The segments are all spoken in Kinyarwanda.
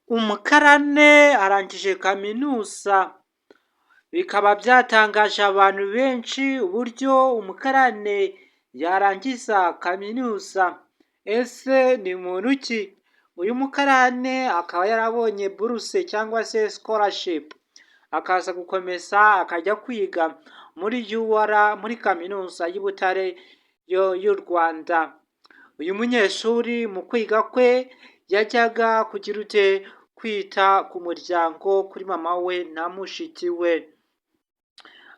Umukarane arangije kaminuza, bikaba byatangaje abantu benshi uburyo umukarane yarangiza kaminuza. Ese ni muntu ki? Uyu mukarane akaba yarabonye buruse cyangwa se scholarship, akaza gukomeza akajya kwiga muri UR muri kaminuza y'u Butare y'u Rwanda. Uyu munyeshuri mu kwiga kwe yajyaga kugira kwita ku muryango kuri mama we na mushiki we,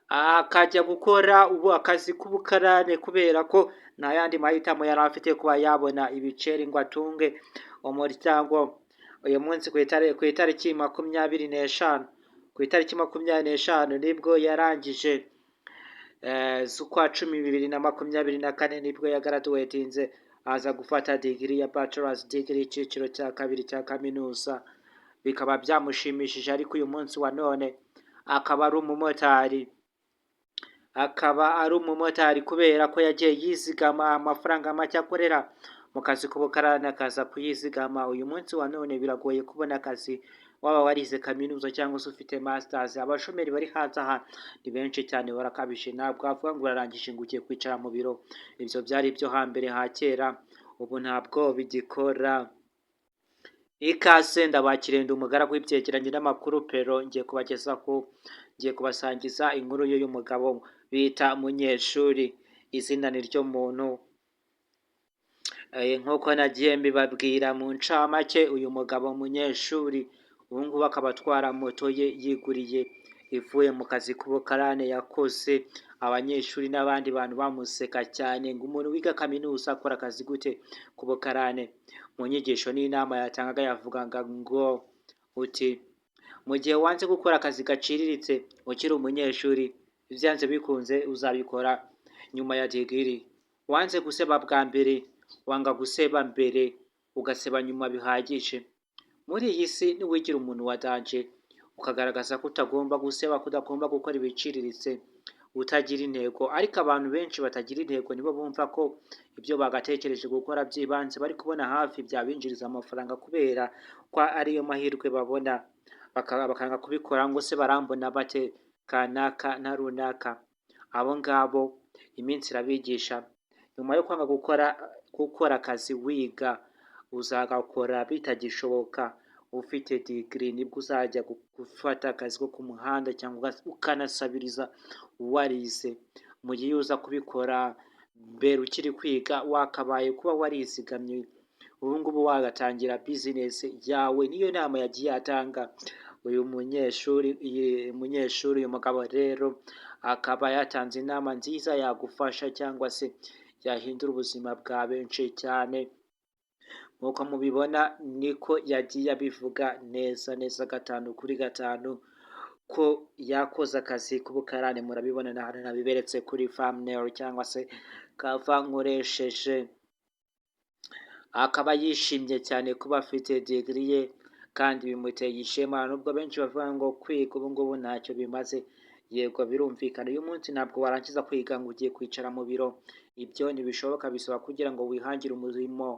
akajya gukora ubu akazi k'ubukarane kubera ko nta yandi mahitamo yari afite kuba yabona ibiceri ngo atunge umuryango. Uyu munsi ku itariki 25 nibwo yarangije z'ukwa 10/2024 nibwo yagraduatinze aza gufata degree ya bachelor's degree icyiciro cya kabiri cya kaminuza. Bikaba byamushimishije, ariko uyu munsi wa none akaba ari umumotari kubera ko yagiye yizigama amafaranga make akorera mu kazi k'ubukarani akaza kuyizigama. Uyu munsi wa none biragoye kubona akazi waba warize kaminuza cyangwa se ufite masters. Abashomeri bari hanze aha ni benshi cyane, barakabije. Ntabwo wavuga ngo urarangije ngo ugiye kwicara mu biro, ibyo byari ibyo hambere ha kera, ubu ntabwo bigikora. Ikaze ndabakiriye, ndi umugaragu w'ibyegeranyo n'amakuru pero ngiye kubasangiza inkuru y'uyu mugabo bita Munyeshuri. Izina ni ryo muntu. Nk'uko nagiye mbibabwira mu ncamake, uyu mugabo Munyeshuri ubu ngubu akaba atwara moto ye yiguriye ivuye mu kazi k'ubukarane yakoze. Abanyeshuri n'abandi bantu bamuseka cyane ngo umuntu wiga kaminuza akora akazi gute k'ubukarane. Mu nyigisho n'inama yatangaga yavugaga ngo uti mu gihe wanze gukora akazi gaciriritse ukiri umunyeshuri, byanze bikunze uzabikora nyuma ya digiri. Wanze guseba bwa mbere, wanga guseba mbere, ugaseba nyuma bihagije. Muri iyi si niwigira umuntu wa danje ukagaragaza ko utagomba guseba, kudagomba gukora ibiciriritse, utagira intego. Ariko abantu benshi batagira intego nibo bumva ko ibyo bagatekereje gukora byibanze bari kubona hafi byabinjiriza amafaranga kubera ko ariyo mahirwe babona, bakanga kubikora ngo se barambona bate kanaka na runaka. Abo ngabo iminsi irabigisha. Nyuma yo kwanga gukora akazi wiga, uzagakora bitagishoboka ufite degree, nibwo uzajya gufata akazi ko ku muhanda cyangwa ukanasabiriza warize. Mu gihe uza kubikora mbere ukiri kwiga, wakabaye kuba warizigamye, ubu ngubu wagatangira business yawe. Niyo nama yagiye atanga uyu munyeshuri. Uyu mugabo rero akaba yatanze inama nziza yagufasha cyangwa se yahindura ubuzima bwa benshi cyane. Nk'uko mubibona niko yagiye abivuga neza 5/5 ko yakoze akazi k'ubukarane. Murabibona nabiberetse kuri thumbnail cyangwa se kava nkoresheje. Akaba yishimye cyane kuba afite degree ye kandi bimuteye ishema. Nubwo benshi bavuga ngo kwiga ubu ngubu ntacyo bimaze, yego birumvikana. Uyu munsi ntabwo warangiza kwiga ngo ugiye kwicara mu biro, ibyo ntibishoboka. Bisaba kugira ngo wihangire umurimo